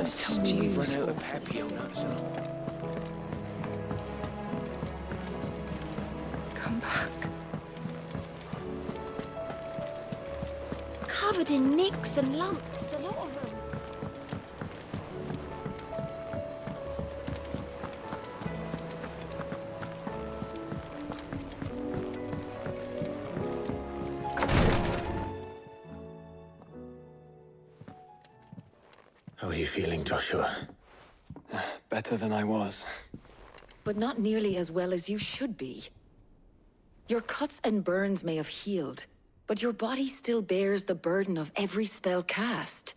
Tell me you've run out of papio nuts. Come back. Covered in nicks and lumps, the lot of them. How are you feeling, Joshua? Better than I was. But not nearly as well as you should be. Your cuts and burns may have healed, but your body still bears the burden of every spell cast.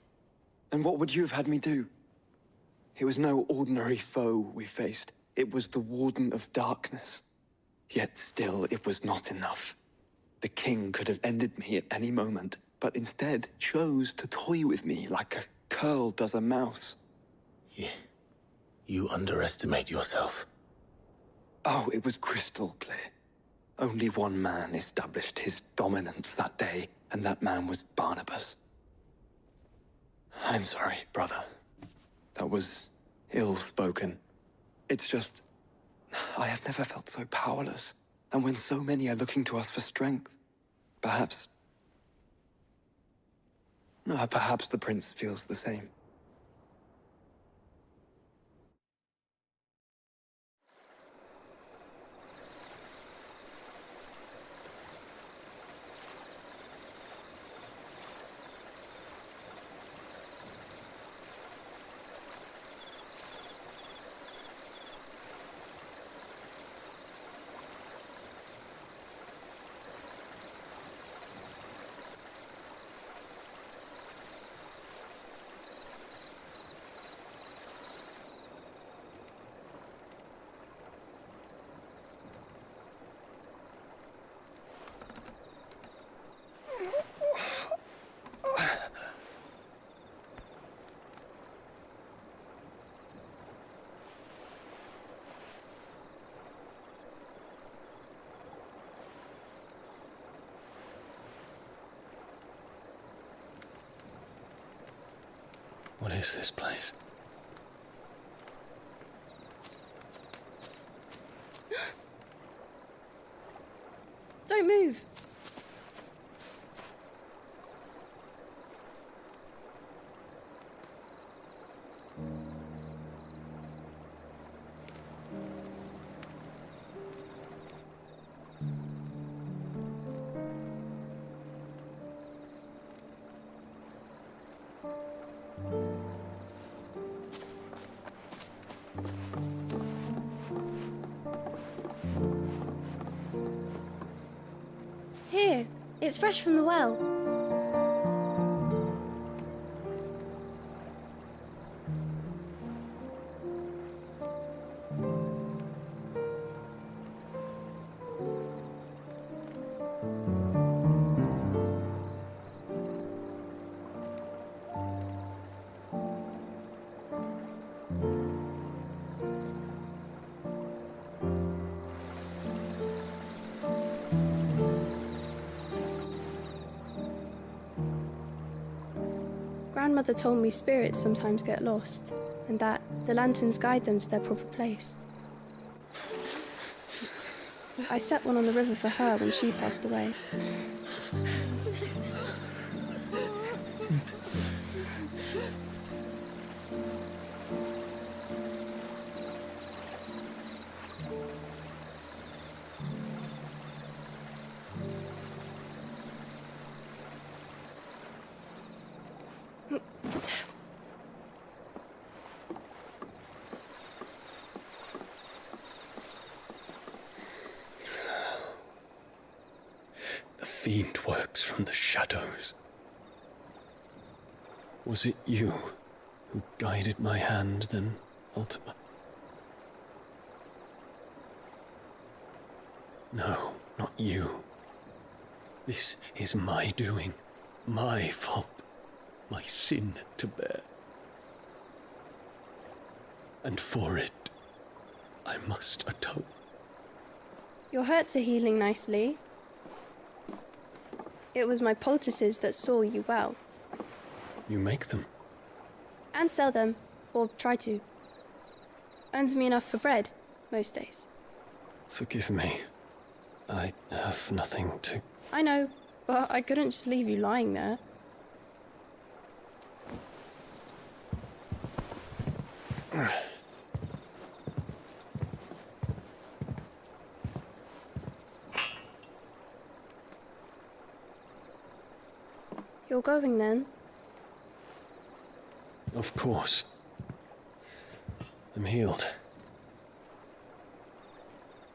Then what would you have had me do? It was no ordinary foe we faced. It was the Warden of Darkness. Yet still, it was not enough. The king could have ended me at any moment, but instead chose to toy with me like a curl does a mouse. Yeah. You underestimate yourself. Oh, it was crystal clear. Only one man established his dominance that day, and that man was Barnabas. I'm sorry, brother. That was ill-spoken. It's just, I have never felt so powerless. And when so many are looking to us for strength, perhaps the prince feels the same. What is this place? Don't move. Here, it's fresh from the well. Grandmother told me spirits sometimes get lost, and that the lanterns guide them to their proper place. I set one on the river for her when she passed away. The fiend works from the shadows. Was it you who guided my hand, then, Ultima? No, not you. This is my doing, my fault, my sin to bear. And for it, I must atone. Your hurts are healing nicely. It was my poultices that saw you well. You make them? And sell them. Or try to. Earns me enough for bread, most days. Forgive me. I have nothing to... I know, but I couldn't just leave you lying there. You're going then? Of course. I'm healed.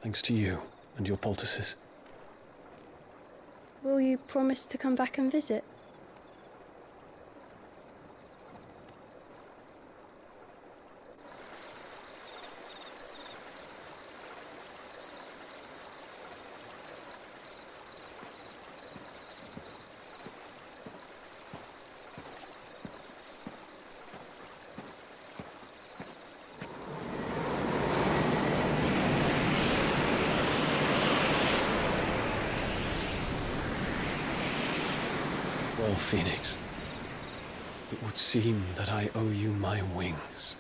Thanks to you and your poultices. Will you promise to come back and visit? Well, Phoenix, it would seem that I owe you my wings.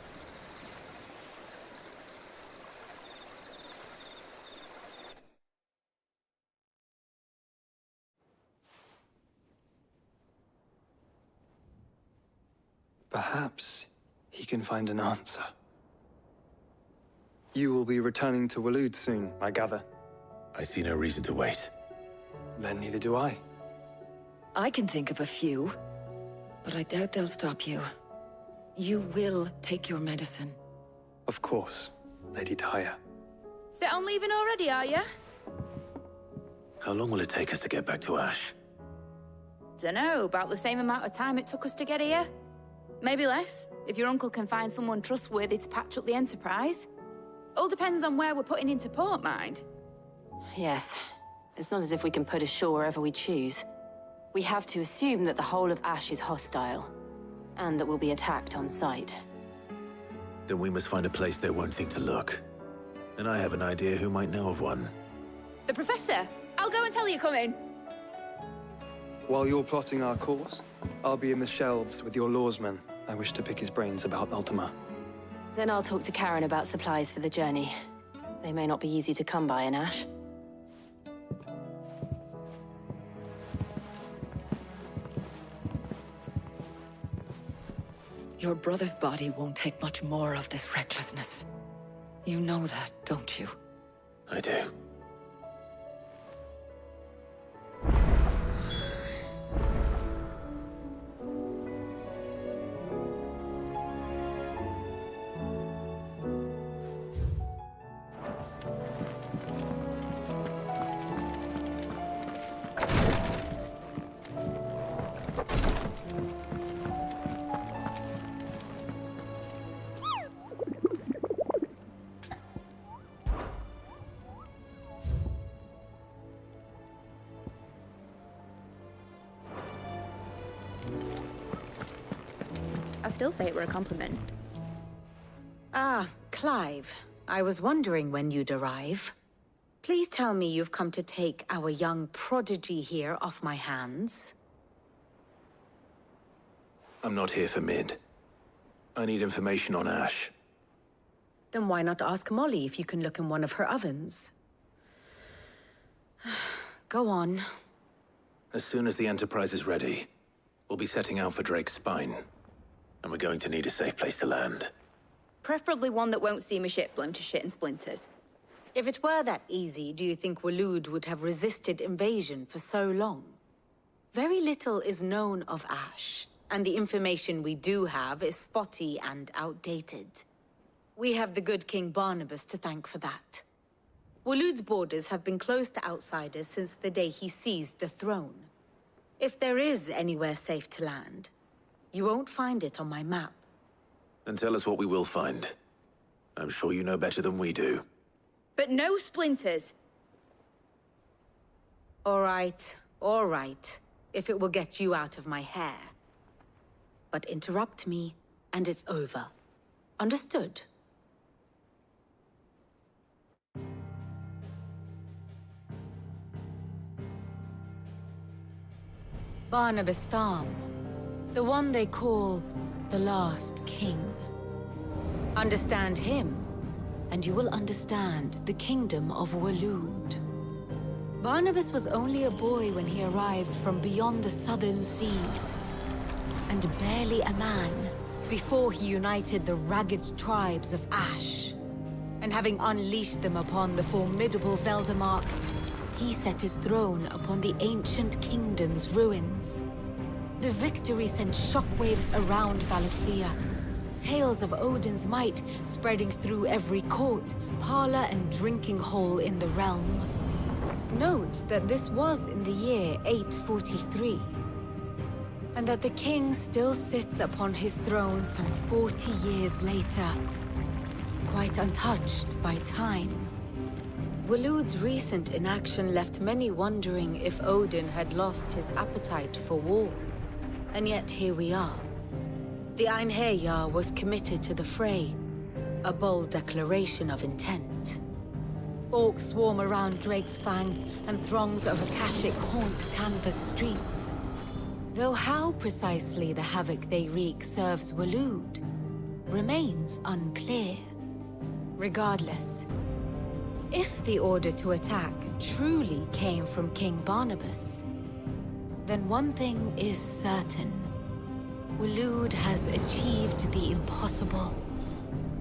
Perhaps he can find an answer. You will be returning to Waloed soon, I gather. I see no reason to wait. Then neither do I. I can think of a few, but I doubt they'll stop you. You will take your medicine. Of course, Lady Daya. Set on leaving already, are you? How long will it take us to get back to Ash? Dunno, about the same amount of time it took us to get here. Maybe less, if your uncle can find someone trustworthy to patch up the Enterprise. All depends on where we're putting into port, mind. Yes. It's not as if we can put ashore wherever we choose. We have to assume that the whole of Ash is hostile, and that we'll be attacked on sight. Then we must find a place they won't think to look. And I have an idea who might know of one. The Professor! I'll go and tell you coming. While you're plotting our course, I'll be in the shelves with your lawsman. I wish to pick his brains about Ultima. Then I'll talk to Karen about supplies for the journey. They may not be easy to come by in Ash. Your brother's body won't take much more of this recklessness. You know that, don't you? I do. I still say it were a compliment. Ah, Clive. I was wondering when you'd arrive. Please tell me you've come to take our young prodigy here off my hands. I'm not here for Mid. I need information on Ash. Then why not ask Molly if you can look in one of her ovens? Go on. As soon as the Enterprise is ready, we'll be setting out for Drake's Spine. And we're going to need a safe place to land. Preferably one that won't see my ship blown to shit and splinters. If it were that easy, do you think Waloed would have resisted invasion for so long? Very little is known of Ash, and the information we do have is spotty and outdated. We have the good King Barnabas to thank for that. Waloed's borders have been closed to outsiders since the day he seized the throne. If there is anywhere safe to land, you won't find it on my map. Then tell us what we will find. I'm sure you know better than we do. But no splinters. All right, if it will get you out of my hair. But interrupt me, and it's over. Understood? Barnabas Tham, the one they call the Last King. Understand him, and you will understand the kingdom of Waloed. Barnabas was only a boy when he arrived from beyond the southern seas, and barely a man before he united the ragged tribes of Ash. And having unleashed them upon the formidable Veldamark, he set his throne upon the ancient kingdom's ruins. The victory sent shockwaves around Valisthea, tales of Odin's might spreading through every court, parlor, and drinking hole in the realm. Note that this was in the year 843, and that the king still sits upon his throne some 40 years later, quite untouched by time. Waloed's recent inaction left many wondering if Odin had lost his appetite for war. And yet here we are. The Einherjar was committed to the fray, a bold declaration of intent. Orcs swarm around Drake's Fang, and throngs of Akashic haunt canvas streets. Though how precisely the havoc they wreak serves Waloed remains unclear. Regardless, if the order to attack truly came from King Barnabas, then one thing is certain. Waloed has achieved the impossible,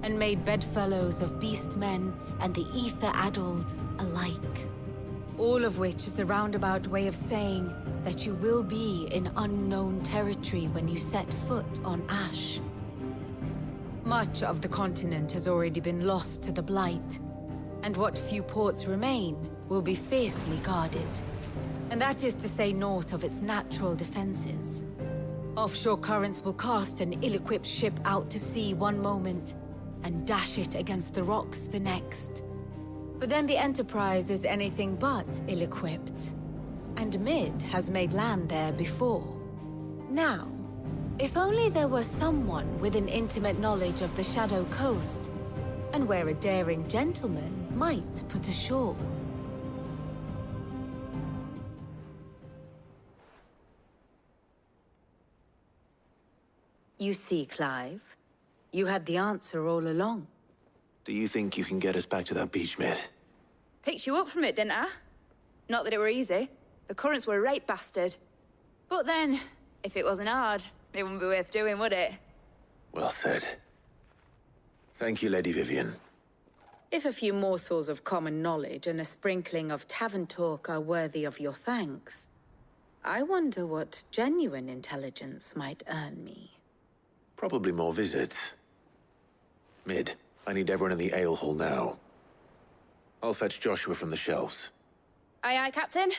and made bedfellows of beastmen and the ether-addled alike. All of which is a roundabout way of saying that you will be in unknown territory when you set foot on Ash. Much of the continent has already been lost to the Blight, and what few ports remain will be fiercely guarded. And that is to say naught of its natural defenses. Offshore currents will cast an ill-equipped ship out to sea one moment, and dash it against the rocks the next. But then the Enterprise is anything but ill-equipped. And Mid has made land there before. Now, if only there were someone with an intimate knowledge of the Shadow Coast, and where a daring gentleman might put ashore. You see, Clive, you had the answer all along. Do you think you can get us back to that beach, Mid? Picked you up from it, didn't I? Not that it were easy. The currents were a right bastard. But then, if it wasn't hard, it wouldn't be worth doing, would it? Well said. Thank you, Lady Vivian. If a few morsels of common knowledge and a sprinkling of tavern talk are worthy of your thanks, I wonder what genuine intelligence might earn me. Probably more visits. Mid, I need everyone in the ale hall now. I'll fetch Joshua from the shelves. Aye, aye, Captain.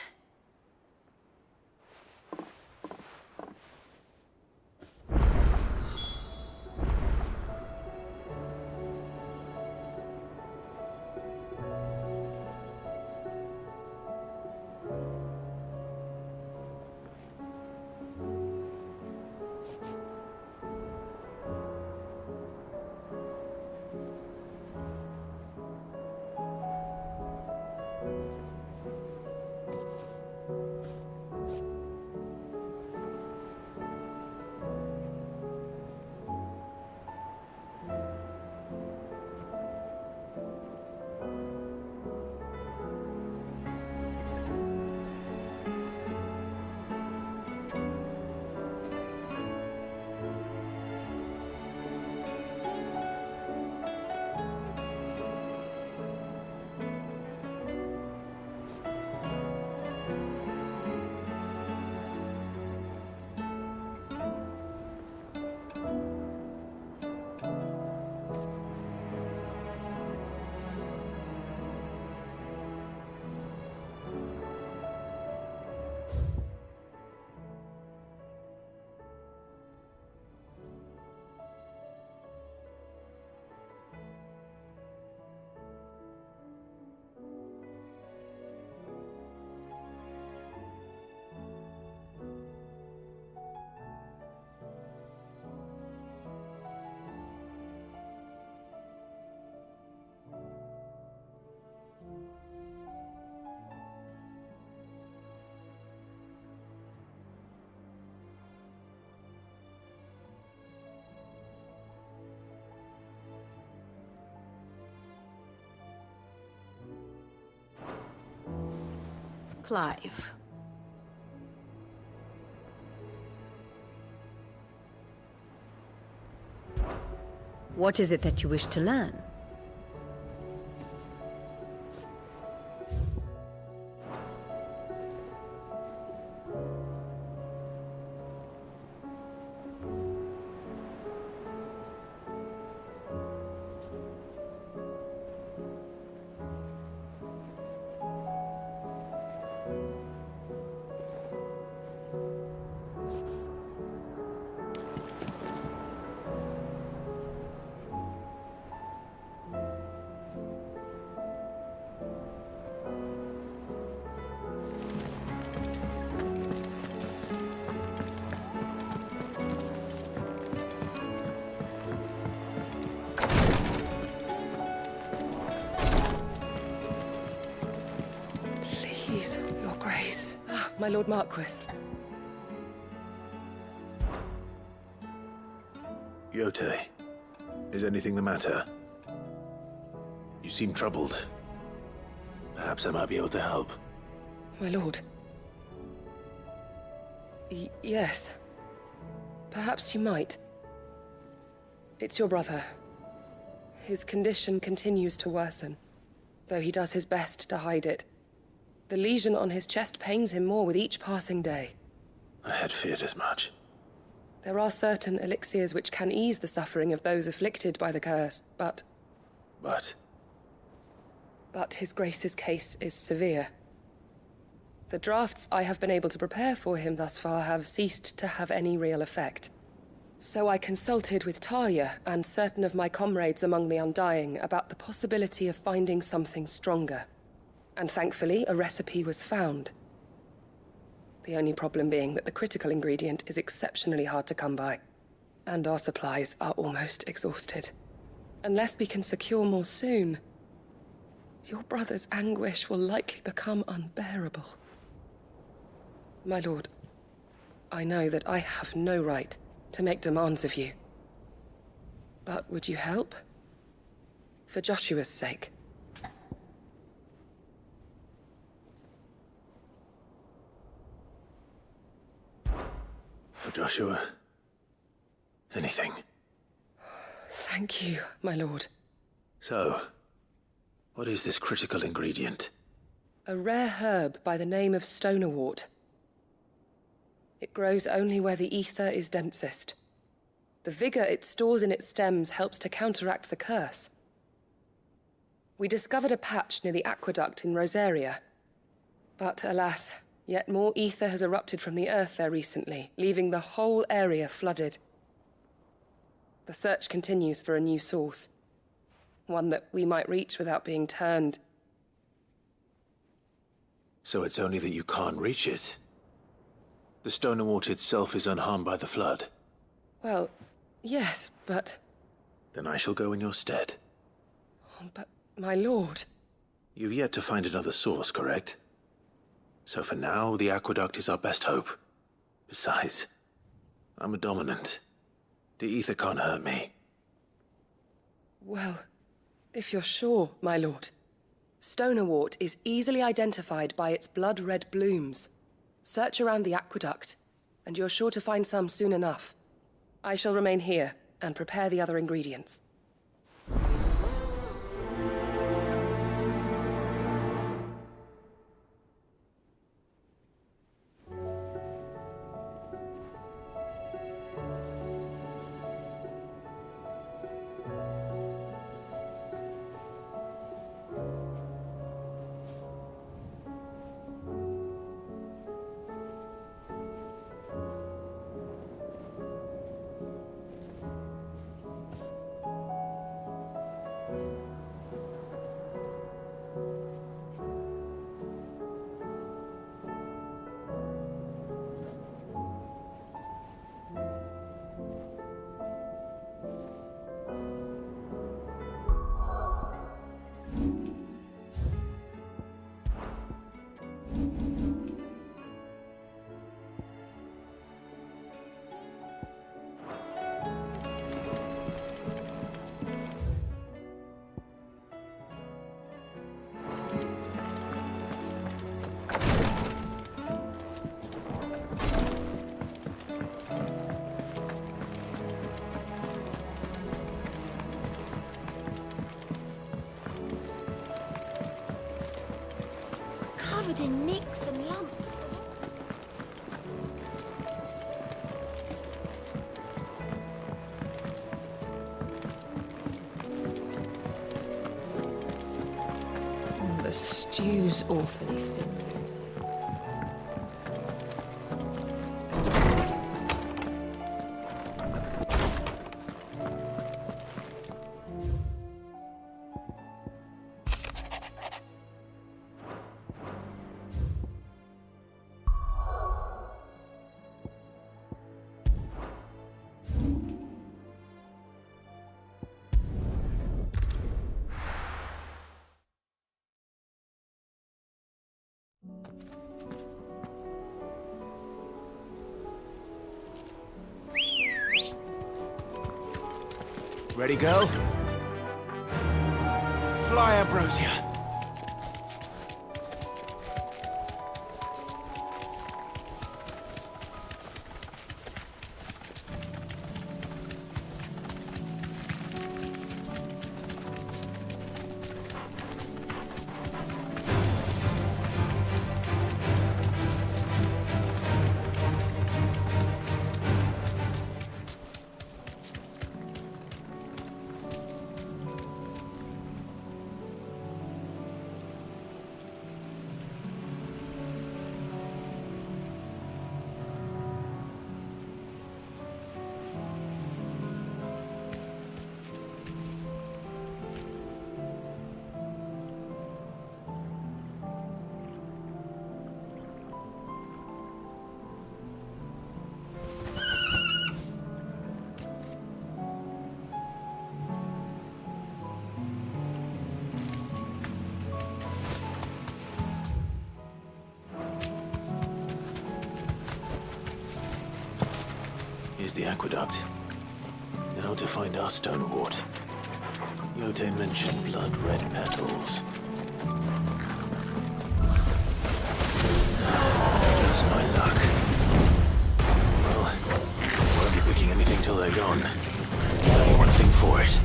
Clive. What is it that you wish to learn? Please, Your Grace. My Lord Marquis. Yote, is anything the matter? You seem troubled. Perhaps I might be able to help. My lord. Yes. Perhaps you might. It's your brother. His condition continues to worsen, though he does his best to hide it. The lesion on his chest pains him more with each passing day. I had feared as much. There are certain elixirs which can ease the suffering of those afflicted by the curse, but... But His Grace's case is severe. The drafts I have been able to prepare for him thus far have ceased to have any real effect. So I consulted with Talia and certain of my comrades among the Undying about the possibility of finding something stronger. And thankfully, a recipe was found. The only problem being that the critical ingredient is exceptionally hard to come by, and our supplies are almost exhausted. Unless we can secure more soon, your brother's anguish will likely become unbearable. My lord, I know that I have no right to make demands of you. But would you help? For Joshua's sake. For Joshua, anything. Thank you, my lord. So, what is this critical ingredient? A rare herb by the name of stonerwort. It grows only where the ether is densest. The vigor it stores in its stems helps to counteract the curse. We discovered a patch near the aqueduct in Rosaria. But alas, yet more ether has erupted from the earth there recently, leaving the whole area flooded. The search continues for a new source. One that we might reach without being turned. So it's only that you can't reach it? The Stonerwort itself is unharmed by the flood? Well, yes, but... Then I shall go in your stead. But, my lord... You've yet to find another source, correct? So for now, the aqueduct is our best hope. Besides, I'm a dominant. The ether can't hurt me. Well, if you're sure, my lord. Stonerwort is easily identified by its blood-red blooms. Search around the aqueduct, and you're sure to find some soon enough. I shall remain here and prepare the other ingredients. Covered in nicks and lumps. The stew's awfully thin these days. Ready, go? Fly, Ambrosia. Here's the aqueduct. Now to find our stonewort. Yote mentioned blood-red petals. That's my luck. Well, I won't be picking anything till they're gone. There's only one thing for it.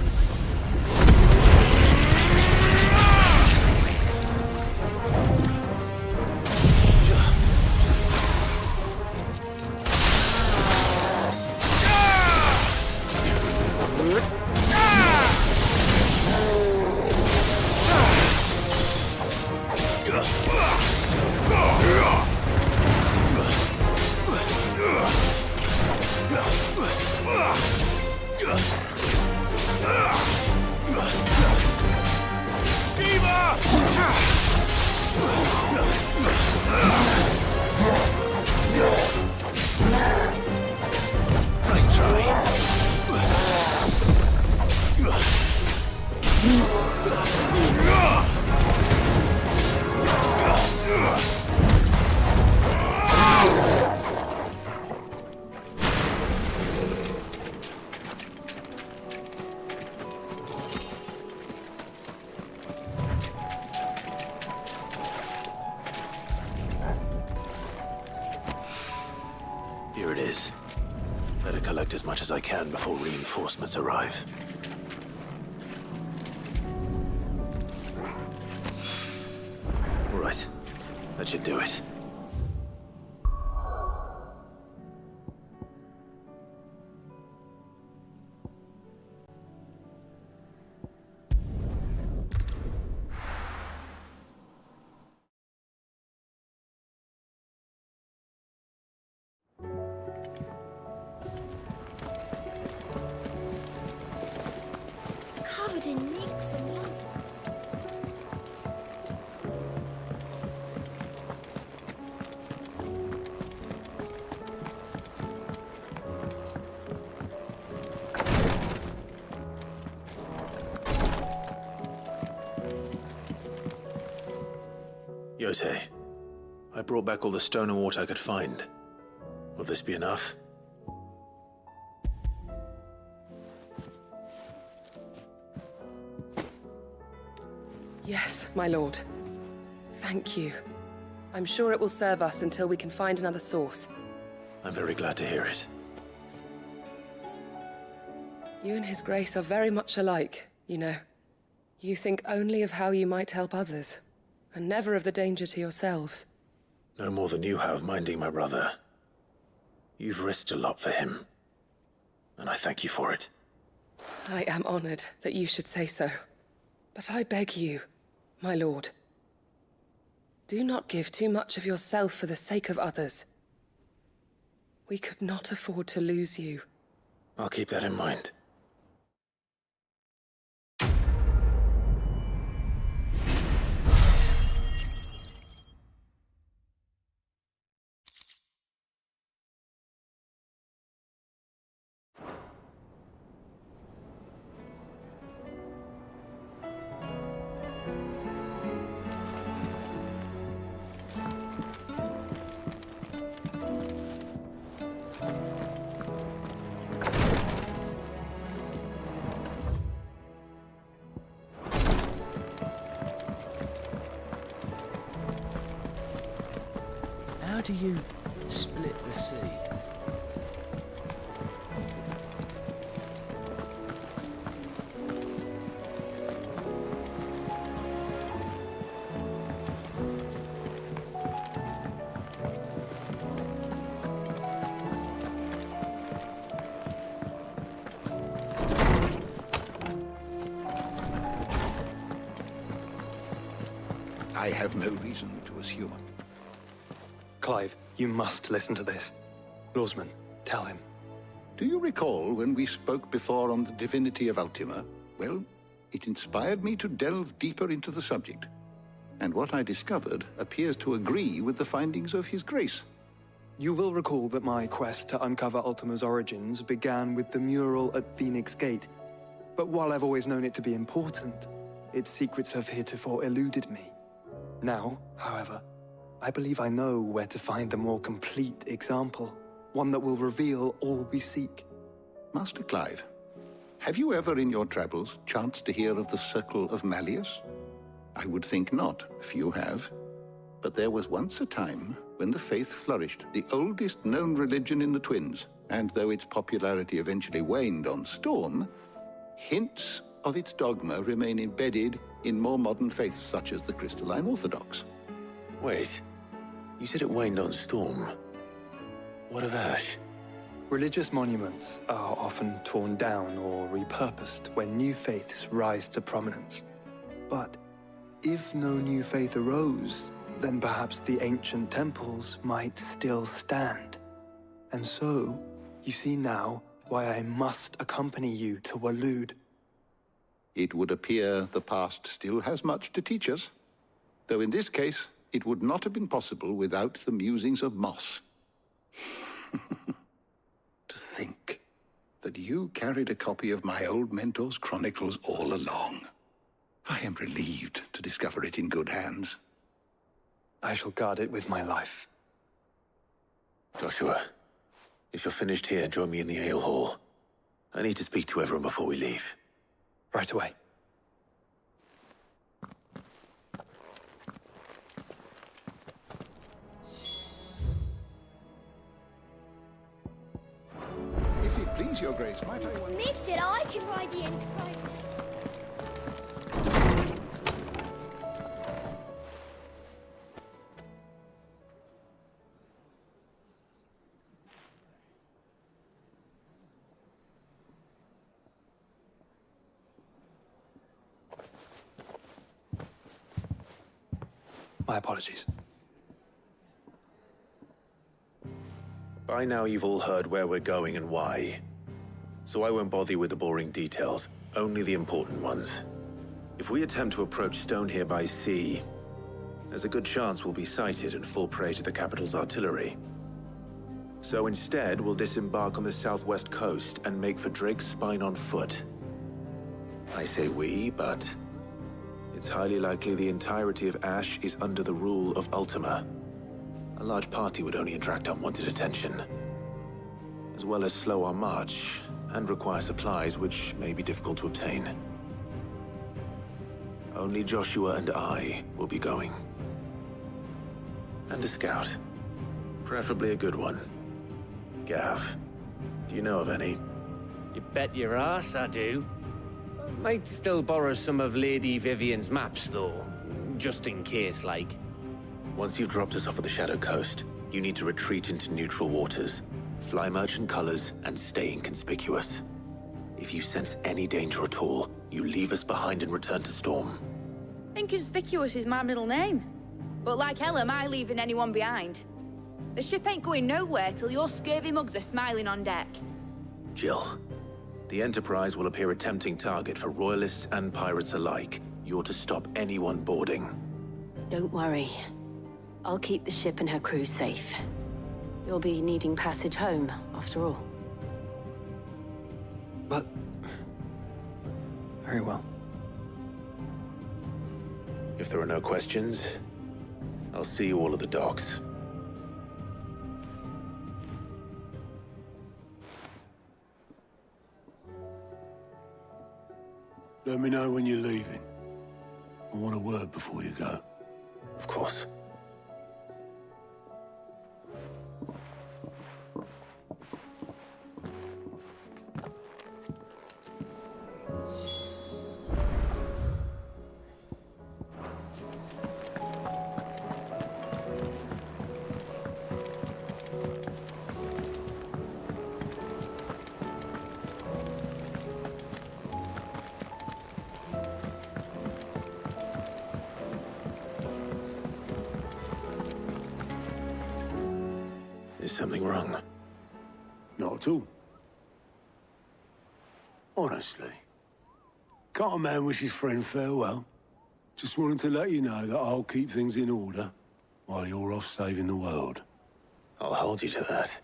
Nice try. Here it is. Better collect as much as I can before reinforcements arrive. All right. That should do it. Covered in nicks and lumps. Yote, I brought back all the stone and water I could find. Will this be enough? Yes, my lord. Thank you. I'm sure it will serve us until we can find another source. I'm very glad to hear it. You and His Grace are very much alike, you know. You think only of how you might help others. and never of the danger to yourselves. No more than you have minding my brother. You've risked a lot for him, and I thank you for it. I am honored that you should say so. But I beg you, my lord, do not give too much of yourself for the sake of others. We could not afford to lose you. I'll keep that in mind. How do you split the sea? I have no reason to assume. Clive, you must listen to this. Lawsman, tell him. Do you recall when we spoke before on the divinity of Ultima? Well, it inspired me to delve deeper into the subject. And what I discovered appears to agree with the findings of His Grace. You will recall that my quest to uncover Ultima's origins began with the mural at Phoenix Gate. But while I've always known it to be important, its secrets have heretofore eluded me. Now, however, I believe I know where to find the more complete example, one that will reveal all we seek. Master Clive, have you ever in your travels chanced to hear of the Circle of Malleus? I would think not, if you have. But there was once a time when the faith flourished, the oldest known religion in the Twins, and though its popularity eventually waned on Storm, hints of its dogma remain embedded in more modern faiths such as the Crystalline Orthodox. Wait, you said it waned on Storm. What of Ash? Religious monuments are often torn down or repurposed when new faiths rise to prominence. But if no new faith arose, then perhaps the ancient temples might still stand. And so, you see now why I must accompany you to Waloed. It would appear the past still has much to teach us, though in this case, it would not have been possible without the musings of Moss. To think that you carried a copy of my old mentor's chronicles all along. I am relieved to discover it in good hands. I shall guard it with my life. Joshua, if you're finished here, join me in the ale hall. I need to speak to everyone before we leave. Right away. If it please your grace, might I... Mid said I could ride the Enterprise. My apologies. By now you've all heard where we're going and why. So I won't bother you with the boring details, only the important ones. If we attempt to approach Stone here by sea, there's a good chance we'll be sighted and fall prey to the capital's artillery. So instead, we'll disembark on the southwest coast and make for Drake's Spine on foot. I say we, but it's highly likely the entirety of Ash is under the rule of Ultima. A large party would only attract unwanted attention, as well as slow our march and require supplies which may be difficult to obtain. Only Joshua and I will be going. And a scout. Preferably a good one. Gav, do you know of any? You bet your ass I do. Might still borrow some of Lady Vivian's maps, though. just in case, like. Once you've dropped us off at the Shadow Coast, you need to retreat into neutral waters, fly merchant colors, and stay inconspicuous. If you sense any danger at all, you leave us behind and return to Storm. Inconspicuous is my middle name. But like hell am I leaving anyone behind. The ship ain't going nowhere till your scurvy mugs are smiling on deck. Jill, the Enterprise will appear a tempting target for royalists and pirates alike. You're to stop anyone boarding. Don't worry. I'll keep the ship and her crew safe. You'll be needing passage home, after all. But... very well. If there are no questions, I'll see you all at the docks. Let me know when you're leaving. I want a word before you go. Of course. Is something wrong? Not at all. Honestly. Can't a man wish his friend farewell? Just wanted to let you know that I'll keep things in order while you're off saving the world. I'll hold you to that.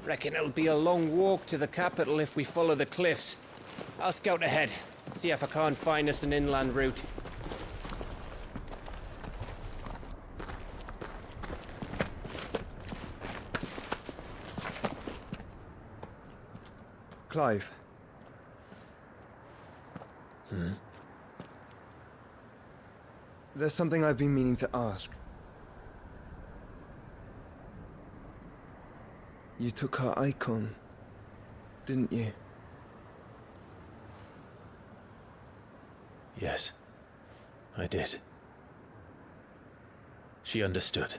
Reckon it'll be a long walk to the capital if we follow the cliffs. I'll scout ahead, see if I can't find us an inland route. Clive. There's something I've been meaning to ask. You took her icon, didn't you? Yes, I did. She understood.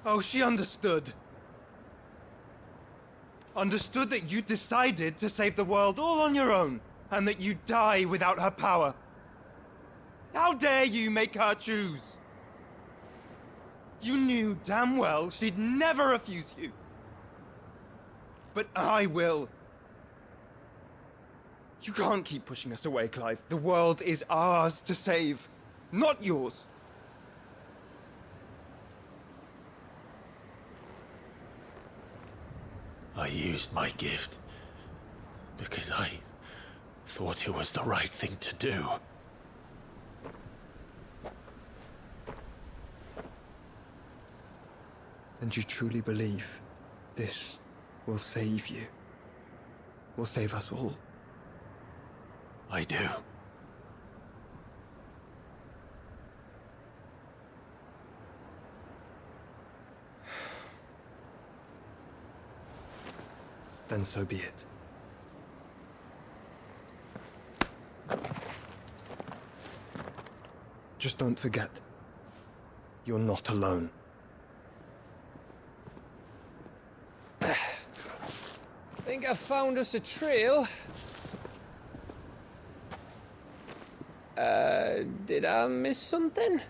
Oh, she understood. Understood that you decided to save the world all on your own, and that you'd die without her power. How dare you make her choose? You knew damn well she'd never refuse you. But I will. You can't keep pushing us away, Clive. The world is ours to save, not yours. I used my gift because I thought it was the right thing to do. And you truly believe this will save you? Will save us all? I do. Then so be it. Just don't forget, you're not alone. Think I found us a trail. Did I miss something?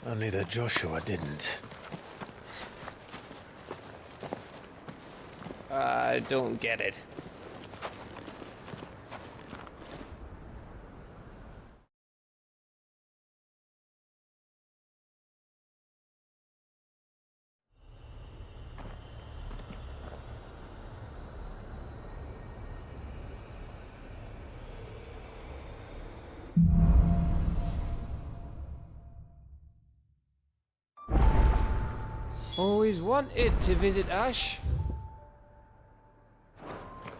Only that Joshua didn't. I don't get it. Always wanted to visit Ash.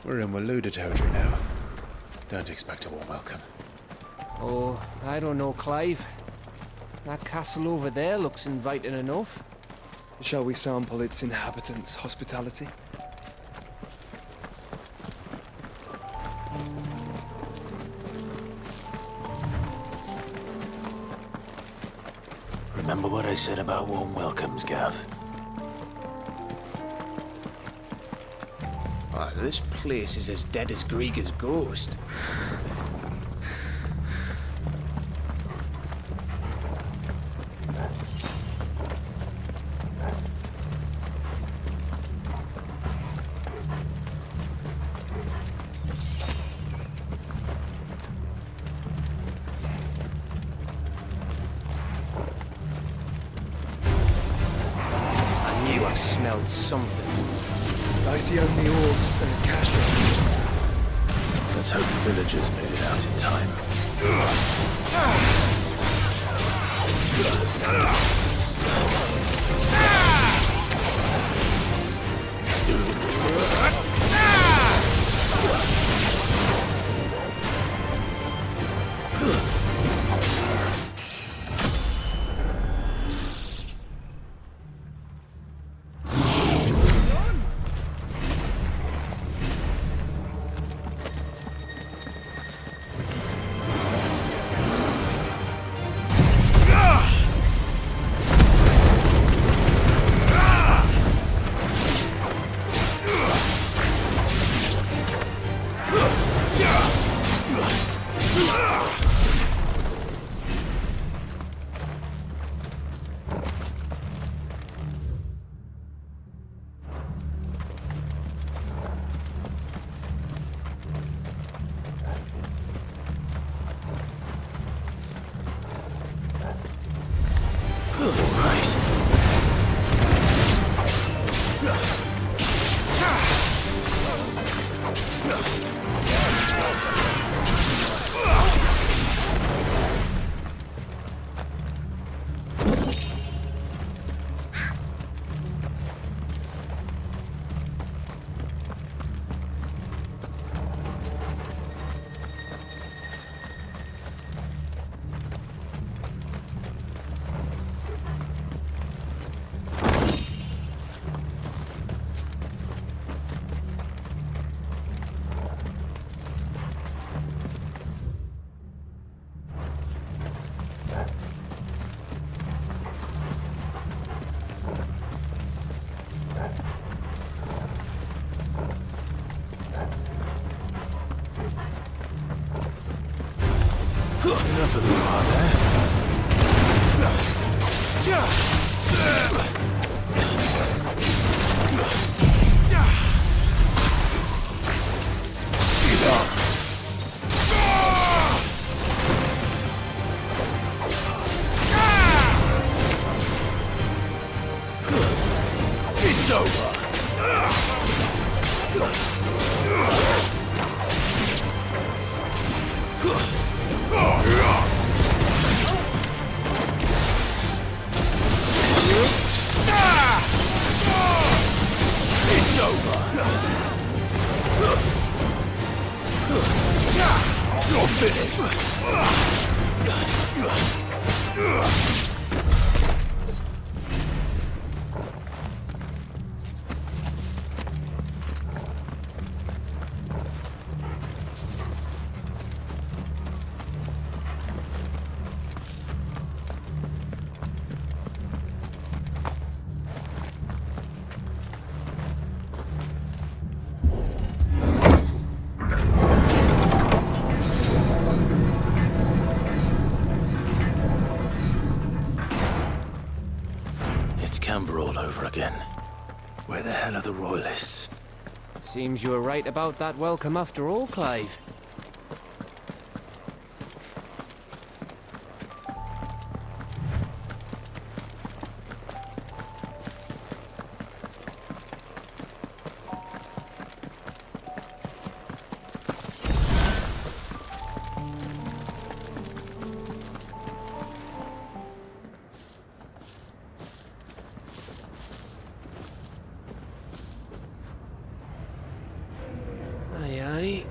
We're in Waluda territory now. Don't expect a warm welcome. Oh, I don't know, Clive. That castle over there looks inviting enough. Shall we sample its inhabitants' hospitality? Remember what I said about warm welcomes, Gav? Oh, this place is as dead as Greagor's ghost. I knew I smelled something. I see only orcs and a cache. Let's hope the villagers made it out in time. Enough of the rod, eh? It's over. It's over. You're finished. the Royalists. Seems you were right about that welcome after all, Clive. Aye, aye.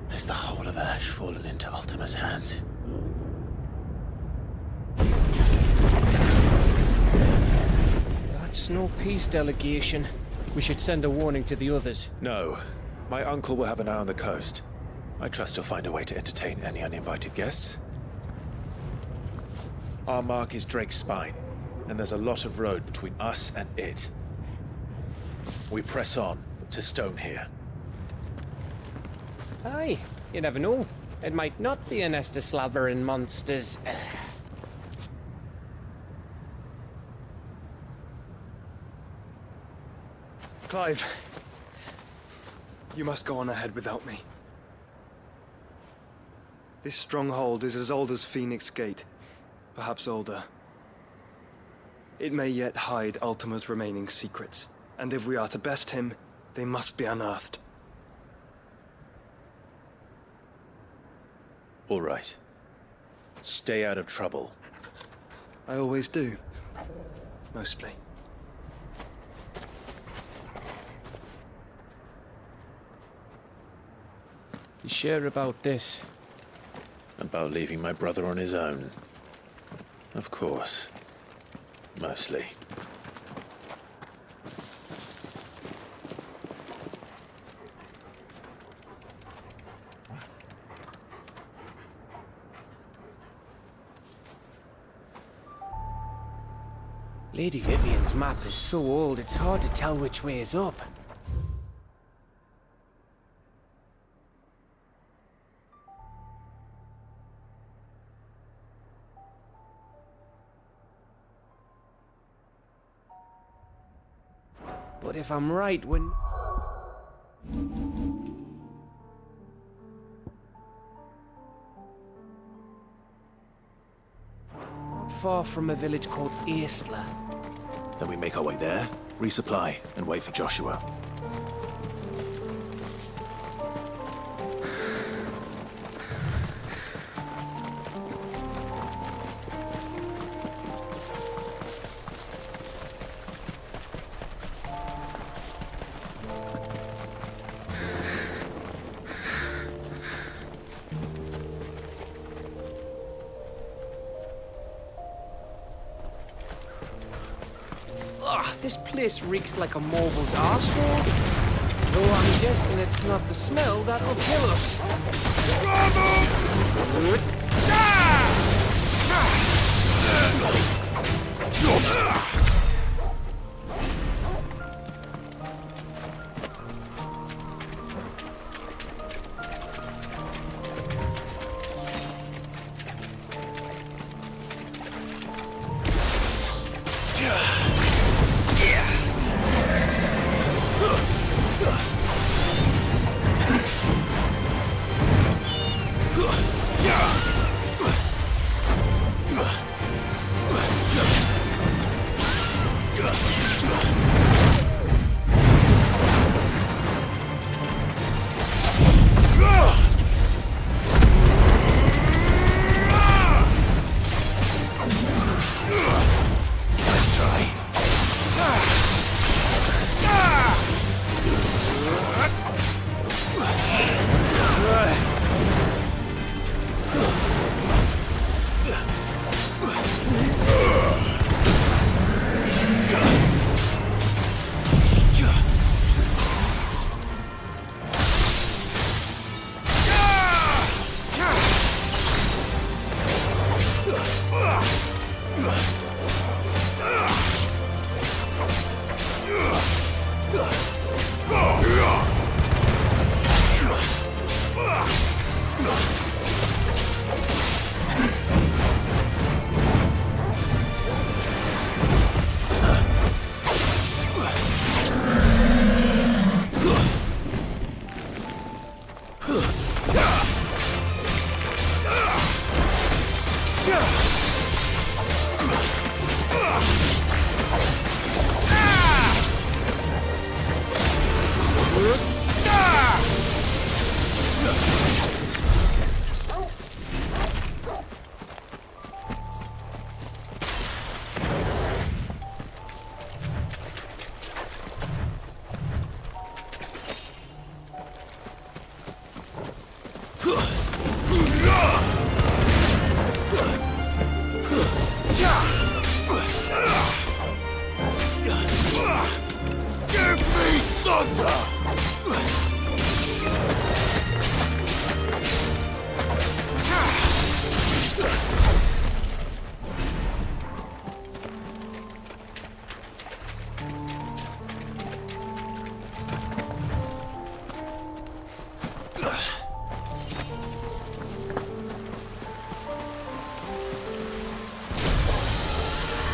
Has the whole of Ash fallen into Ultima's hands? That's no peace delegation. We should send a warning to the others. No. My uncle will have an eye on the coast. I trust he'll find a way to entertain any uninvited guests. Our mark is Drake's Spine, and there's a lot of road between us and it. We press on to Stone here. Aye, you never know. It might not be a nest of slabbering monsters. Clive, you must go on ahead without me. This stronghold is as old as Phoenix Gate, perhaps older. It may yet hide Ultima's remaining secrets, and if we are to best him, they must be unearthed. All right. Stay out of trouble. I always do. Mostly. You sure about this? About leaving my brother on his own. Of course. Mostly. Lady Vivian's map is so old, it's hard to tell which way is up. But if I'm right, when... Not far from a village called Eastla. Then we make our way there, resupply, and wait for Joshua. This place reeks like a mobile's arsehole. Though I'm guessing it's not the smell that'll kill us.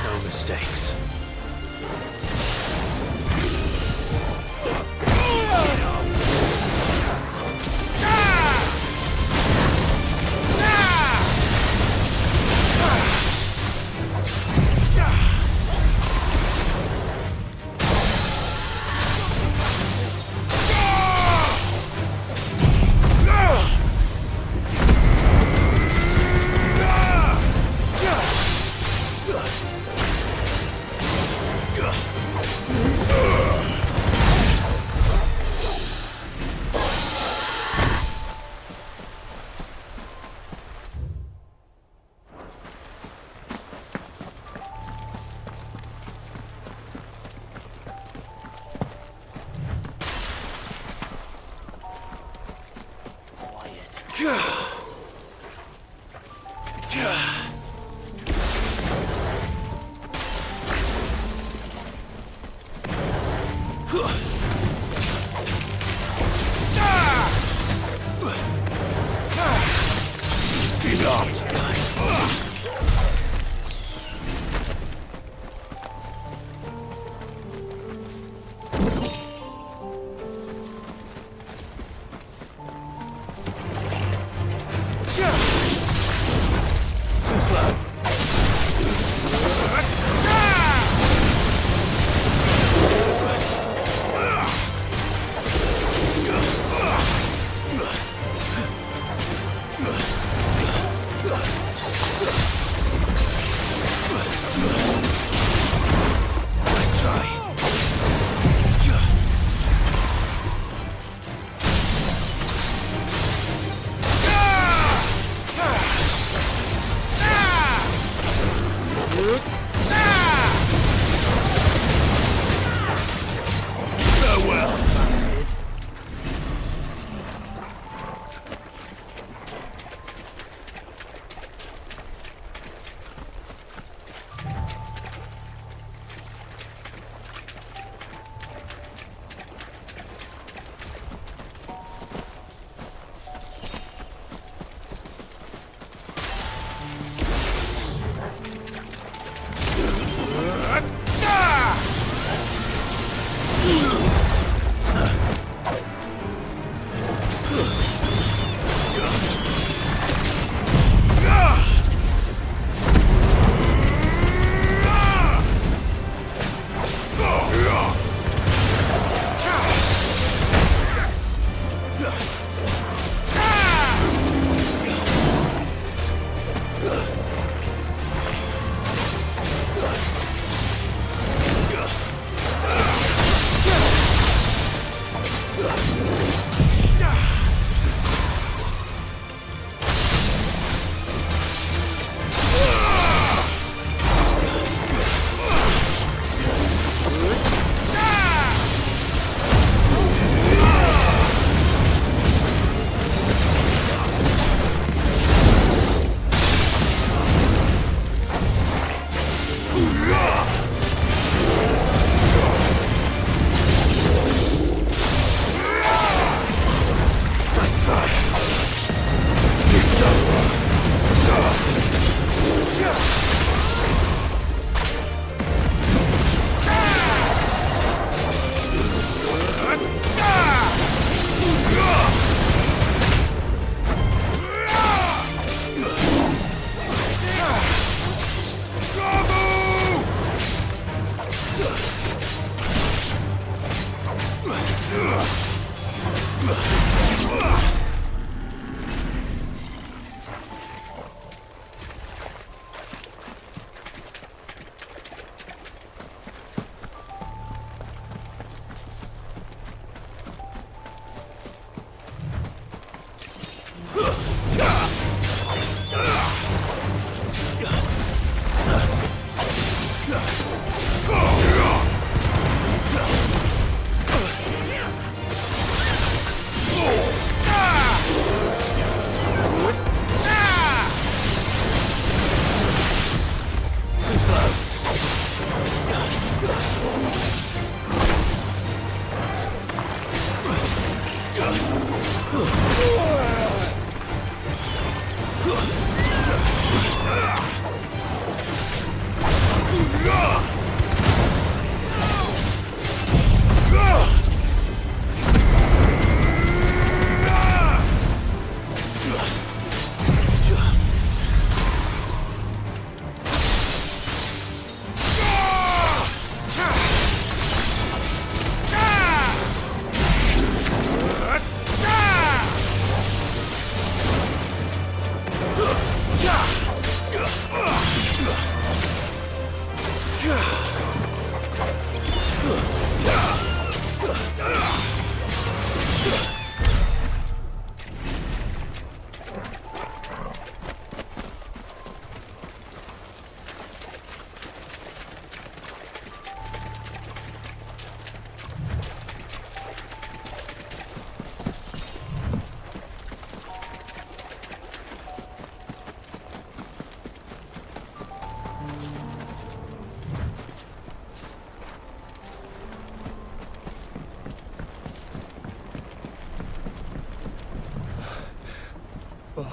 No mistakes.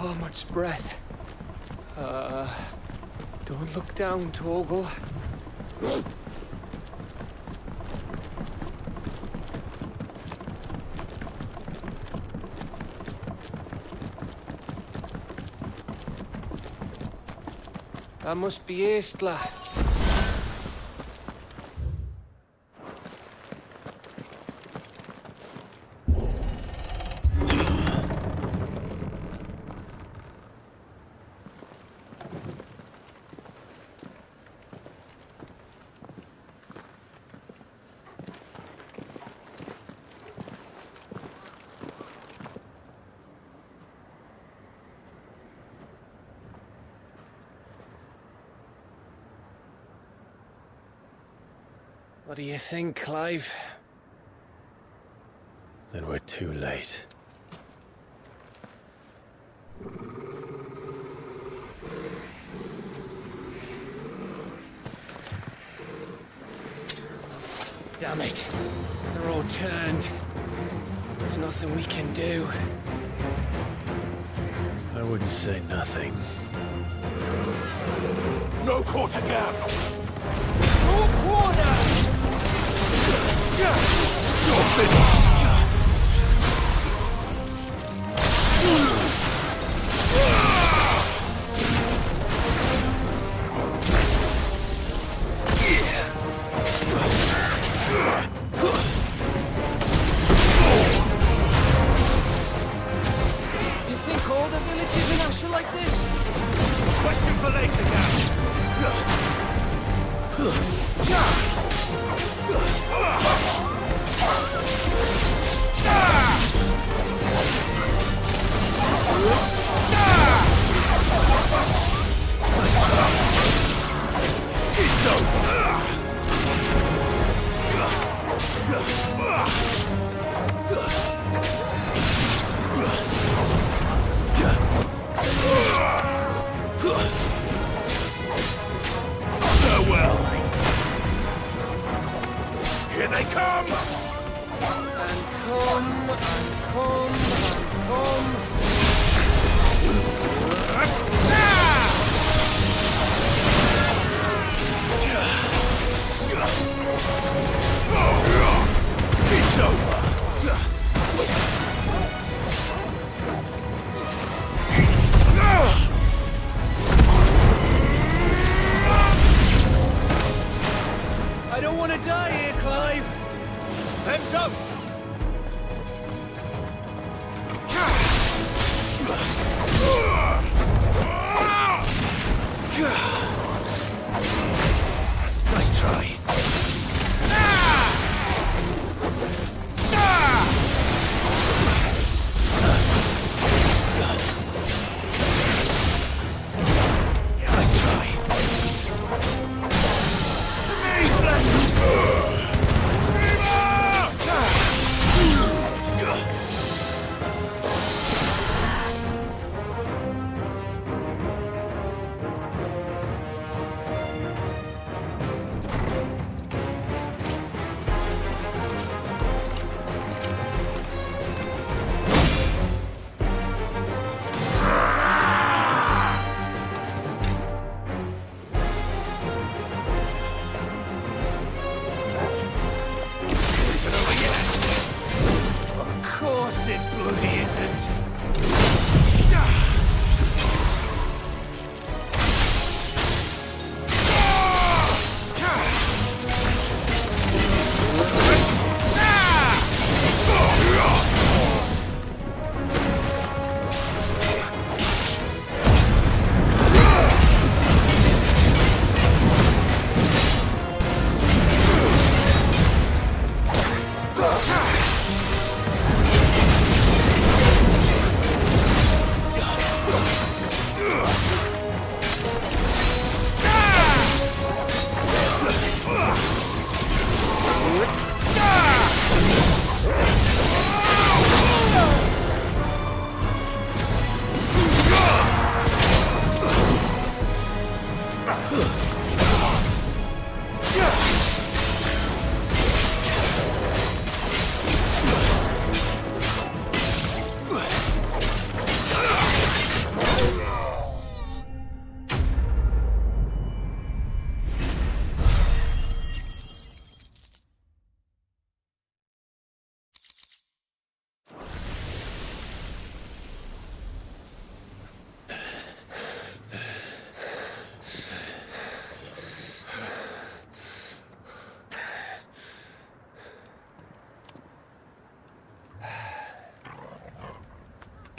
Oh, much breath. Don't look down, Torgal. That must be Eastla. What do you think, Clive? Then we're too late. Damn it. They're all turned. There's nothing we can do. I wouldn't say nothing. No quarter gav! No quarter! You're finished! You think all the villages in Ash are like this? Question for later, Gav. It's over. Farewell. Here they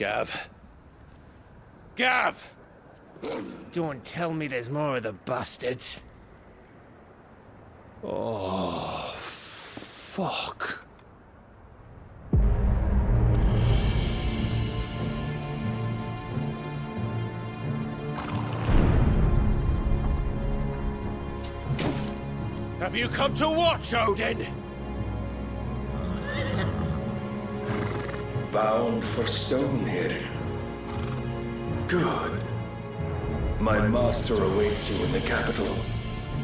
Gav. Gav! Don't tell me there's more of the bastards. Oh, fuck. Have you come to watch, Odin? Bound for stone here. Good. My master awaits you in the capital,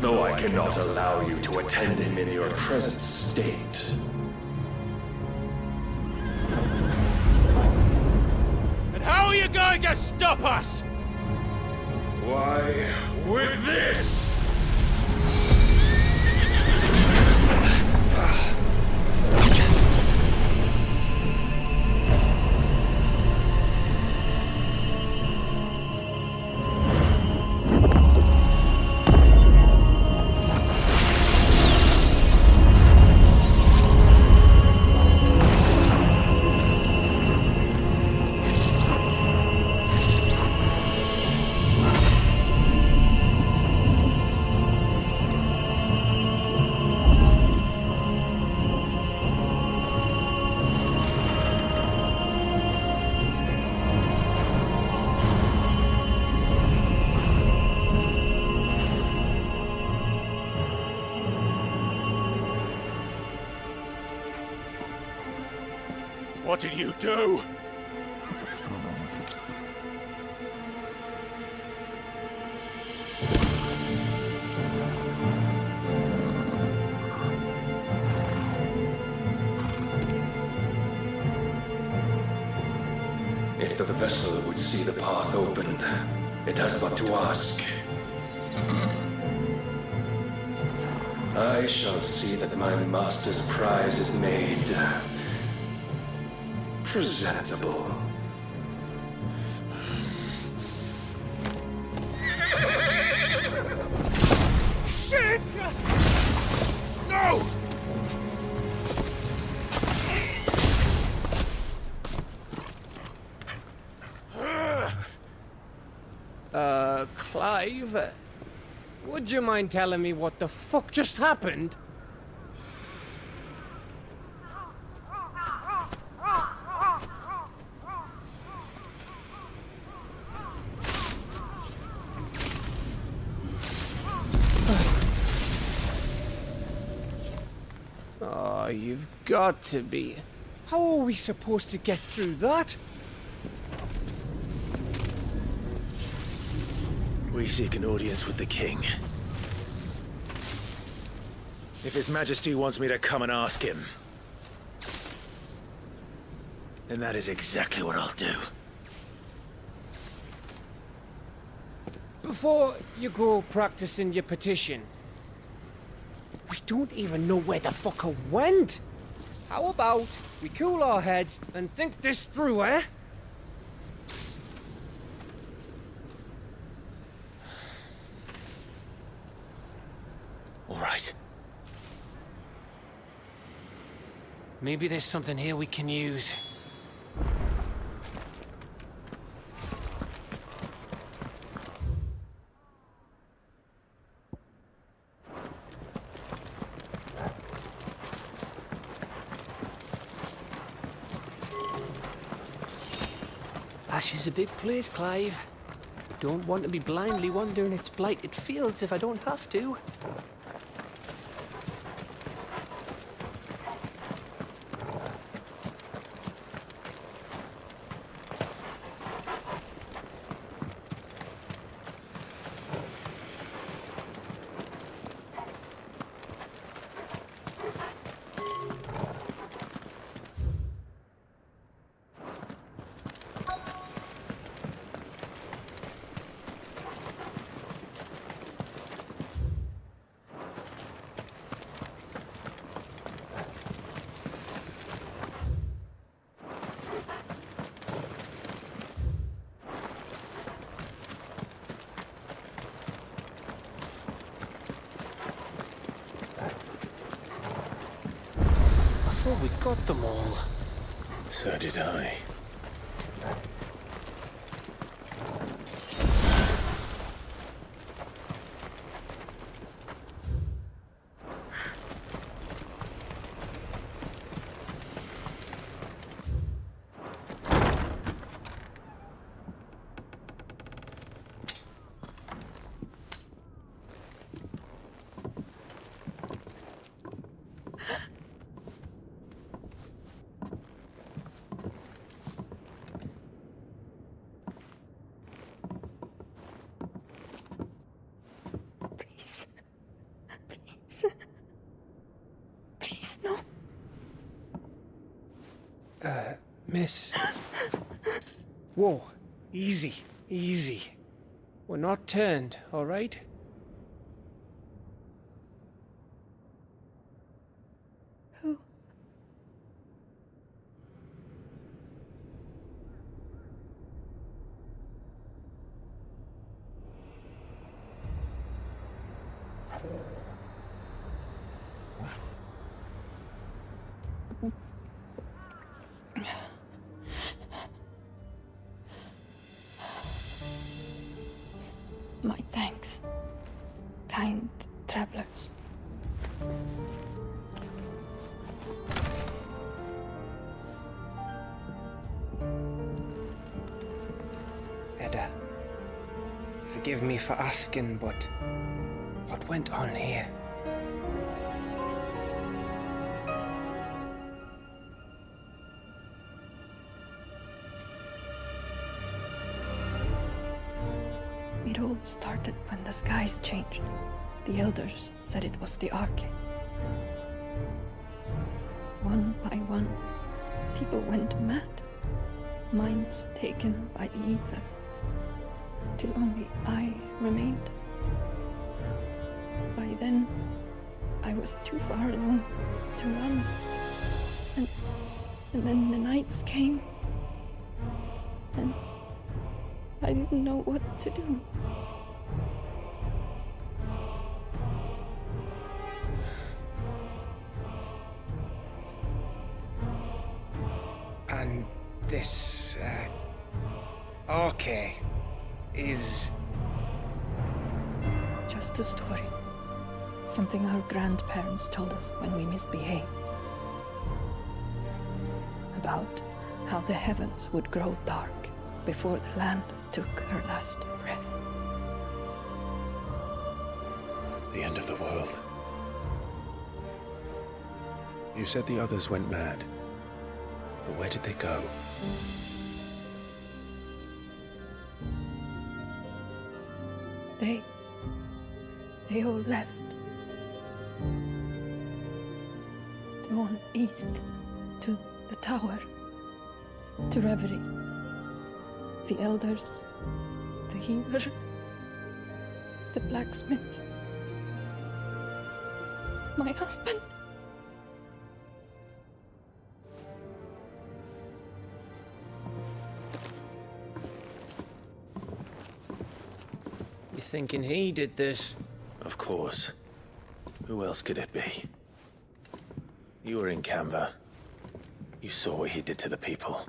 though I cannot allow you to attend him in your present state. And how are you going to stop us? Why, with this! What did you do? If the vessel would see the path opened, it has but to ask. I shall see that my master's prize is made presentable. Shit! No! Clive, would you mind telling me what the fuck just happened? Oh, you've got to be. How are we supposed to get through that? We seek an audience with the king. If His Majesty wants me to come and ask him, then that is exactly what I'll do. Before you go practicing your petition, we don't even know where the fucker went. How about we cool our heads and think this through, eh? All right. Maybe there's something here we can use. Ash is a big place, Clive. Don't want to be blindly wandering its blighted fields if I don't have to. I thought we got them all. So did I. Miss. Whoa. Easy. Easy. We're not turned, all right? Who? My thanks, kind travelers. Edda, forgive me for asking, but what went on here? It all started when the skies changed. The elders said it was the Arcade. One by one, people went mad. Minds taken by the ether. Till only I remained. By then, I was too far along to run. And then the nights came. And I didn't know what to do. And this, Arcade is... Just a story. Something our grandparents told us when we misbehaved. About how the heavens would grow dark before the land took her last breath. The end of the world. You said the others went mad. But where did they go? They all left. Drawn east to the tower, to reverie. The elders, the healer, the blacksmith, my husband. You thinking he did this? Of course. Who else could it be? You were in Canva. You saw what he did to the people.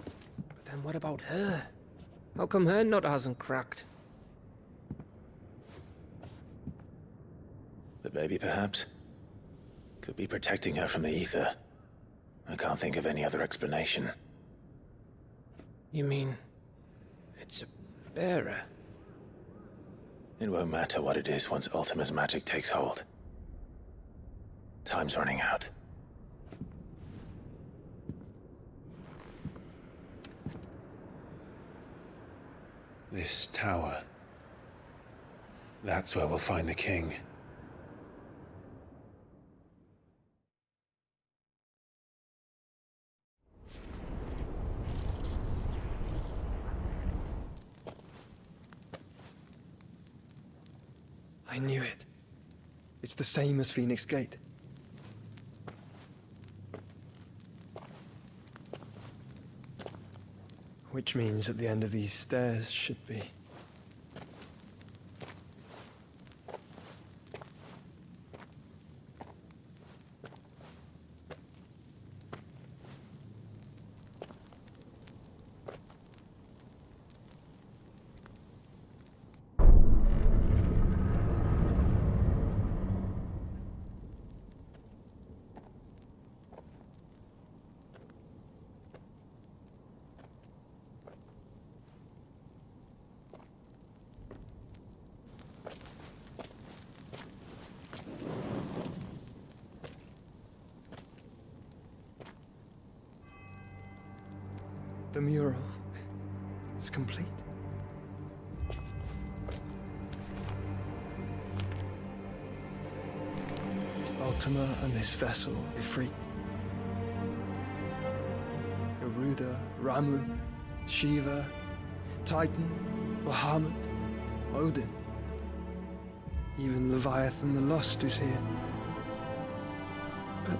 But then what about her? How come her nut hasn't cracked? The baby, perhaps? Could be protecting her from the ether. I can't think of any other explanation. You mean... it's a bearer? It won't matter what it is once Ultima's magic takes hold. Time's running out. This tower. That's where we'll find the king. I knew it. It's the same as Phoenix Gate. Which means at the end of these stairs should be... The mural is complete. Ultima and this vessel, Ifrit. Garuda Ramu, Shiva, Titan, Bahamut, Odin. Even Leviathan the Lost is here. But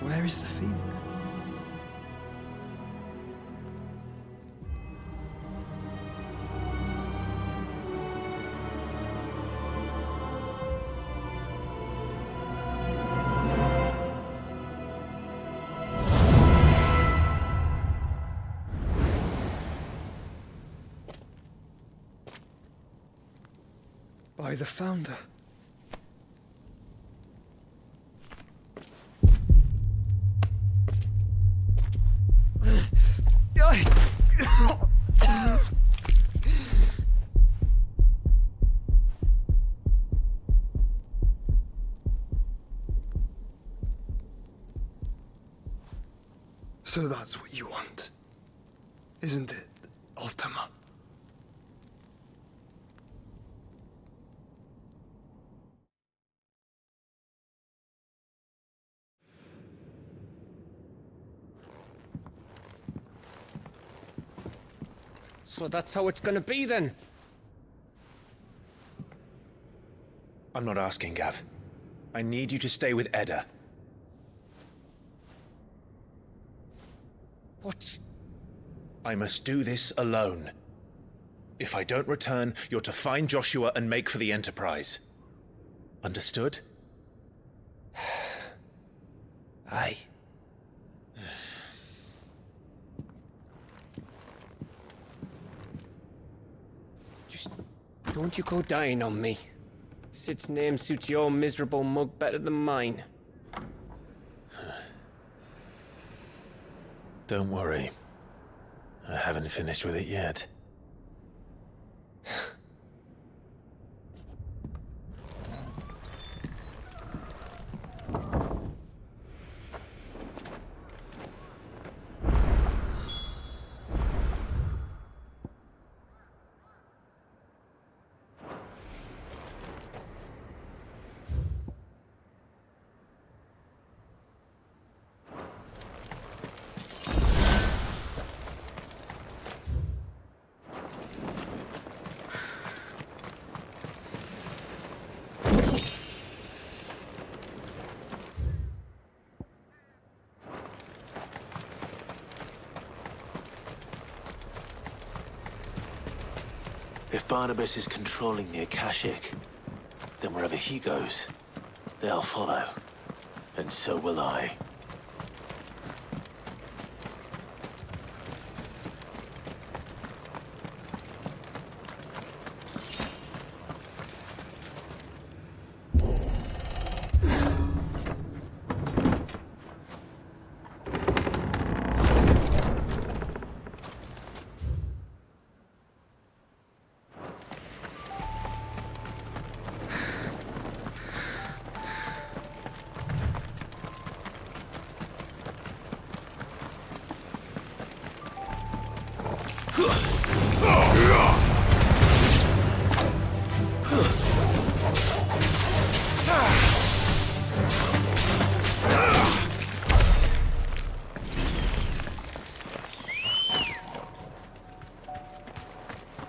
where is the Phoenix? By the Founder. So that's what you want, isn't it, Ultima? So that's how it's gonna be then? I'm not asking, Gav. I need you to stay with Edda. What? I must do this alone. If I don't return, you're to find Joshua and make for the Enterprise. Understood? Aye. Just don't you go dying on me. Sid's name suits your miserable mug better than mine. Don't worry. I haven't finished with it yet. If Barnabas is controlling the Akashic, then wherever he goes, they'll follow. And so will I.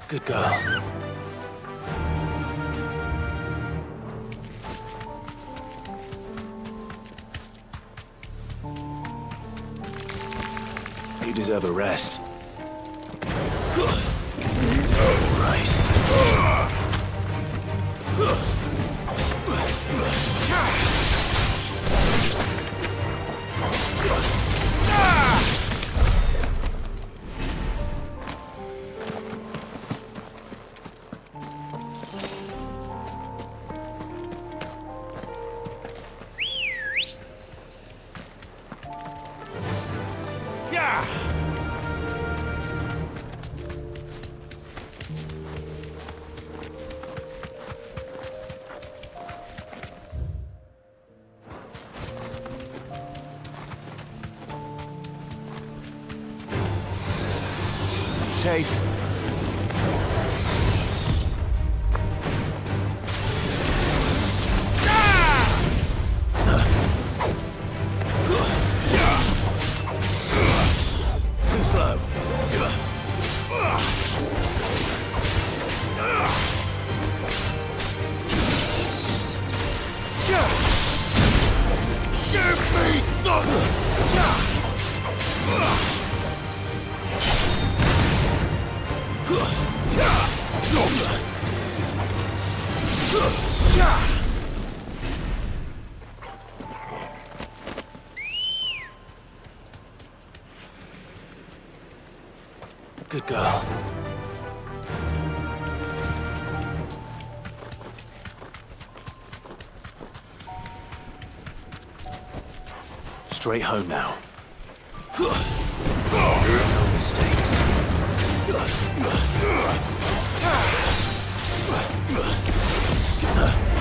Good girl. You deserve a rest. Safe. Straight home now. No mistakes.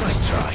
Nice try.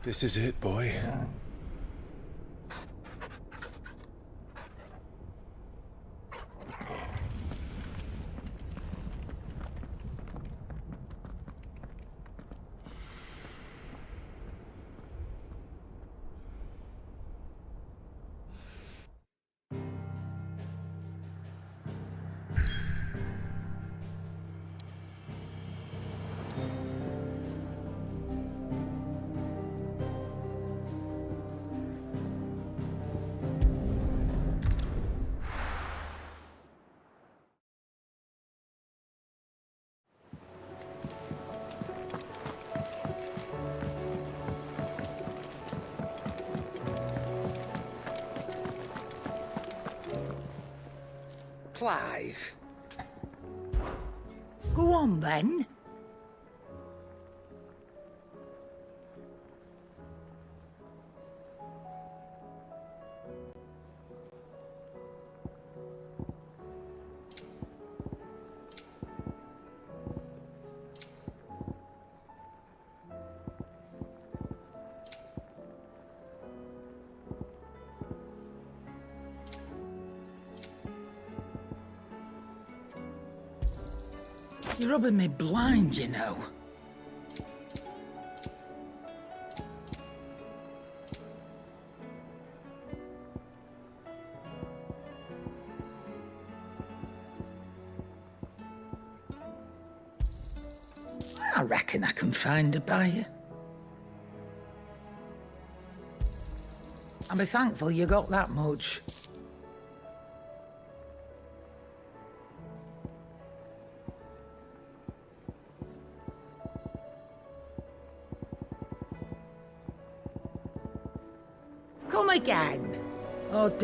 This is it, boy. Clive. Go on, then. You're rubbing me blind, you know. I reckon I can find a buyer. I'll be thankful you got that much. Come again. Or don't.